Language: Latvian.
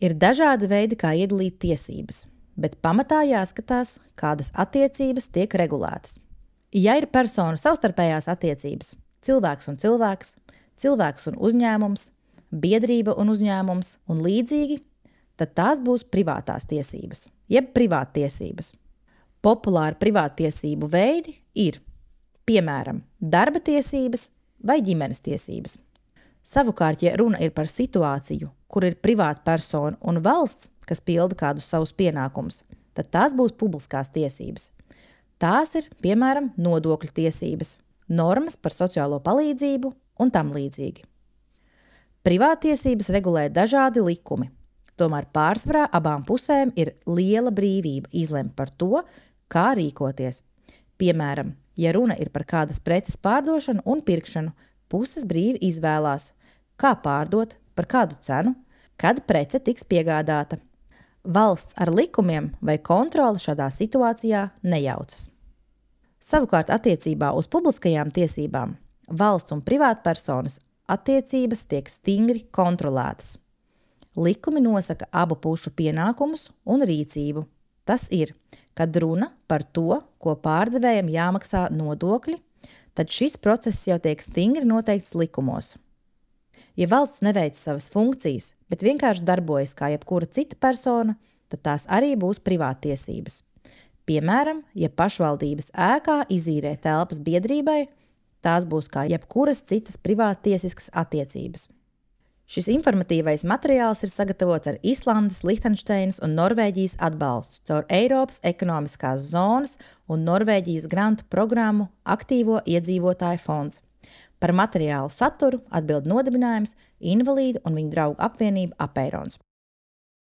Ir dažādi veidi, kā iedalīt tiesības, bet pamatā jāskatās, kādas attiecības tiek regulētas. Ja ir personu savstarpējās attiecības, cilvēks un cilvēks, cilvēks un uzņēmums, biedrība un uzņēmums un līdzīgi, tad tās būs privātās tiesības, jeb privāttiesības. Populāri privāttiesību veidi ir, piemēram, darba tiesības vai ģimenes tiesības. Savukārt, ja runa ir par situāciju, kur ir privāta persona un valsts, kas pilda kādus savus pienākumus, tad tās būs publiskās tiesības. Tās ir, piemēram, nodokļu tiesības, normas par sociālo palīdzību un tam līdzīgi. Privāttiesības regulē dažādi likumi, tomēr pārsvarā abām pusēm ir liela brīvība izlemt par to, kā rīkoties. Piemēram, ja runa ir par kādas preces pārdošanu un pirkšanu, puses brīvi izvēlās, kā pārdot, par kādu cenu, kad prece tiks piegādāta. Valsts ar likumiem vai kontroli šādā situācijā nejaucas. Savukārt attiecībā uz publiskajām tiesībām valsts un privātpersonas attiecības tiek stingri kontrolētas. Likumi nosaka abu pušu pienākumus un rīcību. Tas ir, kad runa par to, ko pārdevējam jāmaksā nodokļi, tad šis process jau tiek stingri noteikts likumos. Ja valsts neveic savas funkcijas, bet vienkārši darbojas kā jebkura cita persona, tad tās arī būs privāttiesības. Piemēram, ja pašvaldības ēkā izīrē telpas biedrībai, tās būs kā jebkuras citas privāttiesiskas attiecības. Šis informatīvais materiāls ir sagatavots ar Islandes, Lihtenšteinas un Norvēģijas atbalstu caur Eiropas ekonomiskās zonas un Norvēģijas grantu programmu Aktīvo iedzīvotāju fonds. Par materiālu saturu atbild nodibinājums Invalīdu un viņu draugu apvienība Apeirons.